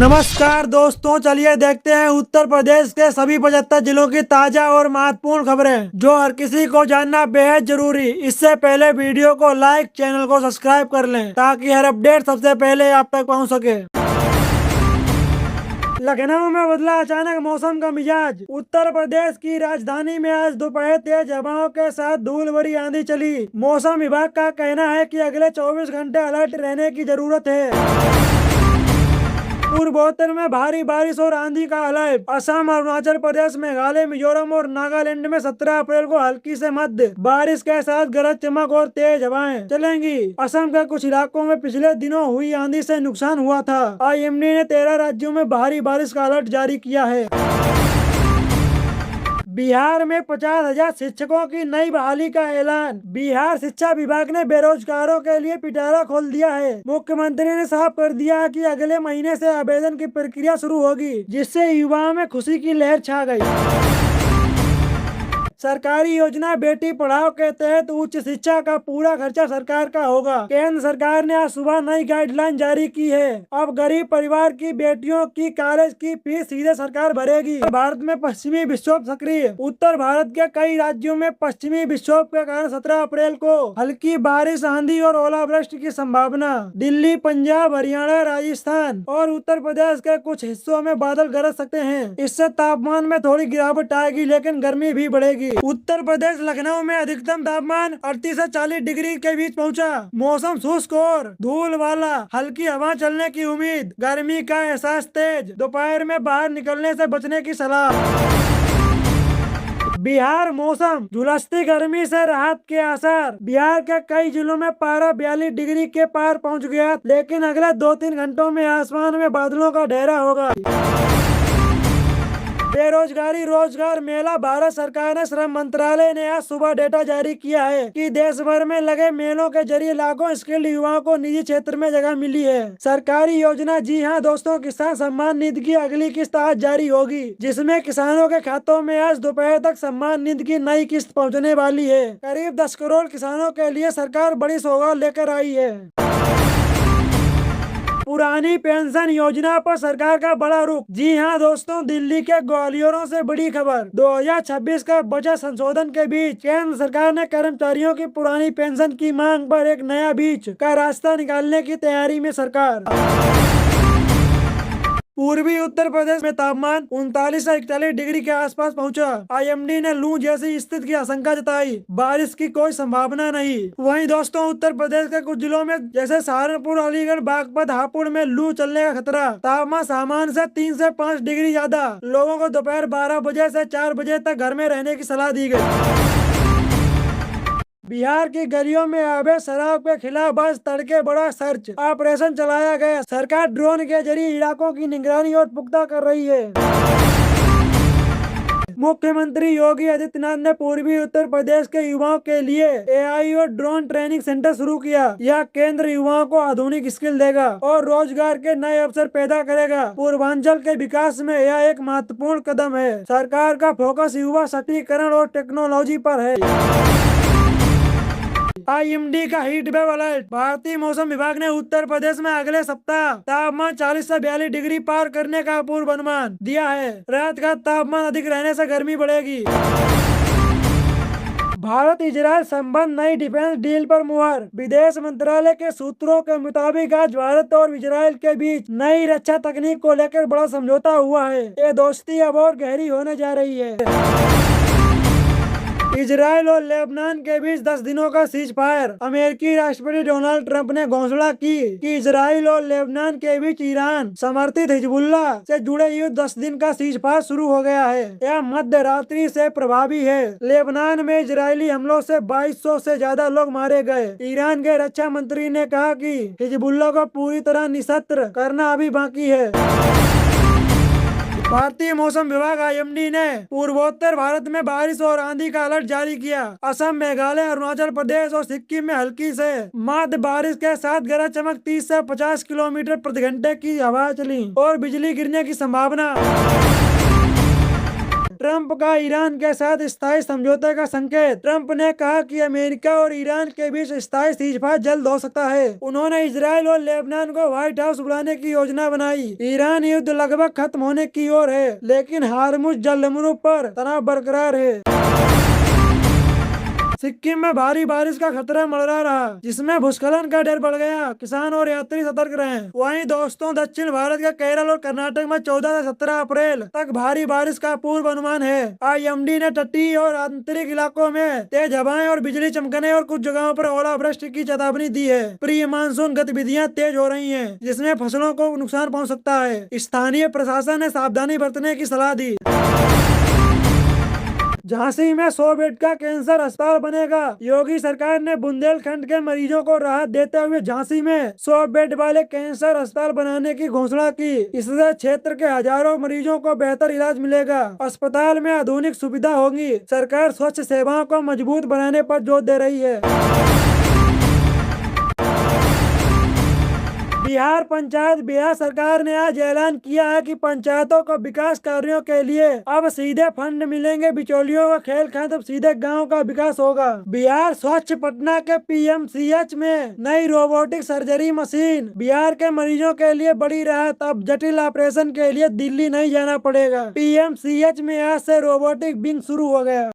नमस्कार दोस्तों, चलिए देखते हैं उत्तर प्रदेश के सभी 75 जिलों की ताजा और महत्वपूर्ण खबरें जो हर किसी को जानना बेहद जरूरी। इससे पहले वीडियो को लाइक, चैनल को सब्सक्राइब कर लें ताकि हर अपडेट सबसे पहले आप तक पहुंच सके। लखनऊ में बदला अचानक मौसम का मिजाज। उत्तर प्रदेश की राजधानी में आज दोपहर तेज हवाओं के साथ धूल भरी आंधी चली। मौसम विभाग का कहना है कि अगले 24 घंटे अलर्ट रहने की जरूरत है। पूर्वोत्तर में भारी बारिश और आंधी का अलर्ट। असम, अरुणाचल प्रदेश, मेघालय, मिजोरम और नागालैंड में 17 अप्रैल को हल्की से मध्य बारिश के साथ गरज चमक और तेज हवाएं चलेंगी। असम के कुछ इलाकों में पिछले दिनों हुई आंधी से नुकसान हुआ था। IMD ने 13 राज्यों में भारी बारिश का अलर्ट जारी किया है। बिहार में 50,000 शिक्षकों की नई बहाली का ऐलान। बिहार शिक्षा विभाग ने बेरोजगारों के लिए पिटारा खोल दिया है। मुख्यमंत्री ने साफ कर दिया है कि अगले महीने से आवेदन की प्रक्रिया शुरू होगी, जिससे युवाओं में खुशी की लहर छा गई। सरकारी योजना बेटी पढ़ाओ के तहत उच्च शिक्षा का पूरा खर्चा सरकार का होगा। केंद्र सरकार ने आज सुबह नई गाइडलाइन जारी की है। अब गरीब परिवार की बेटियों की कॉलेज की फीस सीधे सरकार भरेगी। भारत में पश्चिमी विक्षोभ सक्रिय। उत्तर भारत के कई राज्यों में पश्चिमी विक्षोभ के कारण 17 अप्रैल को हल्की बारिश, आंधी और ओलावृष्टि की संभावना। दिल्ली, पंजाब, हरियाणा, राजस्थान और उत्तर प्रदेश के कुछ हिस्सों में बादल गरज सकते हैं। इससे तापमान में थोड़ी गिरावट आएगी, लेकिन गर्मी भी बढ़ेगी। उत्तर प्रदेश लखनऊ में अधिकतम तापमान 38 से 40 डिग्री के बीच पहुंचा। मौसम शुष्क और धूल वाला, हल्की हवा चलने की उम्मीद। गर्मी का एहसास तेज। दोपहर में बाहर निकलने से बचने की सलाह। बिहार मौसम, झुलसती गर्मी से राहत के आसार। बिहार के कई जिलों में पारा 42 डिग्री के पार पहुंच गया, लेकिन अगले 2-3 घंटों में आसमान में बादलों का डेरा होगा। बेरोजगारी रोजगार मेला। भारत सरकार ने श्रम मंत्रालय ने आज सुबह डेटा जारी किया है कि देश भर में लगे मेलों के जरिए लाखों स्किल्ड युवाओं को निजी क्षेत्र में जगह मिली है। सरकारी योजना, जी हां दोस्तों, किसान सम्मान निधि की अगली किस्त आज जारी होगी, जिसमें किसानों के खातों में आज दोपहर तक सम्मान निधि की नई किस्त पहुंचने वाली है। करीब 10 करोड़ किसानों के लिए सरकार बड़ी सौगात लेकर आई है। पुरानी पेंशन योजना पर सरकार का बड़ा रुख। जी हां दोस्तों, दिल्ली के ग्वालियरों से बड़ी खबर। 2026 का बजट संशोधन के बीच केंद्र सरकार ने कर्मचारियों की पुरानी पेंशन की मांग पर एक नया बीच का रास्ता निकालने की तैयारी में सरकार। पूर्वी उत्तर प्रदेश में तापमान 39 से 41 डिग्री के आसपास पहुंचा। IMD ने लू जैसी स्थिति की आशंका जताई। बारिश की कोई संभावना नहीं। वहीं दोस्तों, उत्तर प्रदेश के कुछ जिलों में जैसे सहारनपुर, अलीगढ़, बागपत, हापुड़ में लू चलने का खतरा। तापमान सामान्य से 3 से 5 डिग्री ज्यादा। लोगों को दोपहर 12 बजे से 4 बजे तक घर में रहने की सलाह दी गई। बिहार की गलियों में अवैध शराब के खिलाफ आज तड़के बड़ा सर्च ऑपरेशन चलाया गया। सरकार ड्रोन के जरिए इलाकों की निगरानी और पुख्ता कर रही है। मुख्यमंत्री योगी आदित्यनाथ ने पूर्वी उत्तर प्रदेश के युवाओं के लिए AI और ड्रोन ट्रेनिंग सेंटर शुरू किया। यह केंद्र युवाओं को आधुनिक स्किल देगा और रोजगार के नए अवसर पैदा करेगा। पूर्वांचल के विकास में यह एक महत्वपूर्ण कदम है। सरकार का फोकस युवा सशक्तिकरण और टेक्नोलॉजी पर है। IMD का हीट वेव अलर्ट। भारतीय मौसम विभाग ने उत्तर प्रदेश में अगले सप्ताह तापमान 40 से 42 डिग्री पार करने का पूर्व अनुमान दिया है। रात का तापमान अधिक रहने से गर्मी बढ़ेगी। भारत इजराइल संबंध नई डिफेंस डील पर मुहर। विदेश मंत्रालय के सूत्रों के मुताबिक आज भारत और इजराइल के बीच नई रक्षा तकनीक को लेकर बड़ा समझौता हुआ है। ये दोस्ती अब और गहरी होने जा रही है। इजराइल और लेबनान के बीच 10 दिनों का सीज फायर। अमेरिकी राष्ट्रपति डोनाल्ड ट्रंप ने घोषणा की कि इजराइल और लेबनान के बीच ईरान समर्थित हिजबुल्लाह से जुड़े युद्ध 10 दिन का सीज फायर शुरू हो गया है। यह मध्य रात्रि से प्रभावी है। लेबनान में इजरायली हमलों से 2200 से ज्यादा लोग मारे गए। ईरान के रक्षा मंत्री ने कहा कि हिजबुल्लाह को पूरी तरह निशस्त्र करना अभी बाकी है। भारतीय मौसम विभाग IMD ने पूर्वोत्तर भारत में बारिश और आंधी का अलर्ट जारी किया। असम, मेघालय, अरुणाचल प्रदेश और सिक्किम में हल्की से मध्य बारिश के साथ गरज चमक 30 से 50 किलोमीटर प्रति घंटे की हवा चली और बिजली गिरने की संभावना। ट्रंप का ईरान के साथ स्थायी समझौते का संकेत। ट्रंप ने कहा कि अमेरिका और ईरान के बीच स्थायी सीजफायर जल्द हो सकता है। उन्होंने इजराइल और लेबनान को व्हाइट हाउस बुलाने की योजना बनाई। ईरान युद्ध लगभग खत्म होने की ओर है, लेकिन हार्मुज जलमरूद पर तनाव बरकरार है। सिक्किम में भारी बारिश का खतरा मंडरा रहा, जिसमें भूस्खलन का डर बढ़ गया। किसान और यात्री सतर्क रहें। वहीं दोस्तों, दक्षिण भारत के केरल और कर्नाटक में 14 से 17 अप्रैल तक भारी बारिश का पूर्व अनुमान है। IMD ने तटीय और आंतरिक इलाकों में तेज हवाएं और बिजली चमकने और कुछ जगहों पर ओलावृष्टि की चेतावनी दी है। प्री मानसून गतिविधियां तेज हो रही हैं, जिसमें फसलों को नुकसान पहुंच सकता है। स्थानीय प्रशासन ने सावधानी बरतने की सलाह दी। झांसी में 100 बेड का कैंसर अस्पताल बनेगा। योगी सरकार ने बुंदेलखंड के मरीजों को राहत देते हुए झांसी में 100 बेड वाले कैंसर अस्पताल बनाने की घोषणा की। इससे क्षेत्र के हजारों मरीजों को बेहतर इलाज मिलेगा। अस्पताल में आधुनिक सुविधा होगी। सरकार स्वच्छ सेवाओं को मजबूत बनाने पर जोर दे रही है। बिहार सरकार ने आज ऐलान किया है कि पंचायतों को विकास कार्यों के लिए अब सीधे फंड मिलेंगे। बिचौलियों का खेल खत्म, सीधे गांव का विकास होगा। बिहार स्वच्छ पटना के PMCH में नई रोबोटिक सर्जरी मशीन बिहार के मरीजों के लिए बड़ी राहत। अब जटिल ऑपरेशन के लिए दिल्ली नहीं जाना पड़ेगा। PMCH में आज से रोबोटिक विंग शुरू हो गया।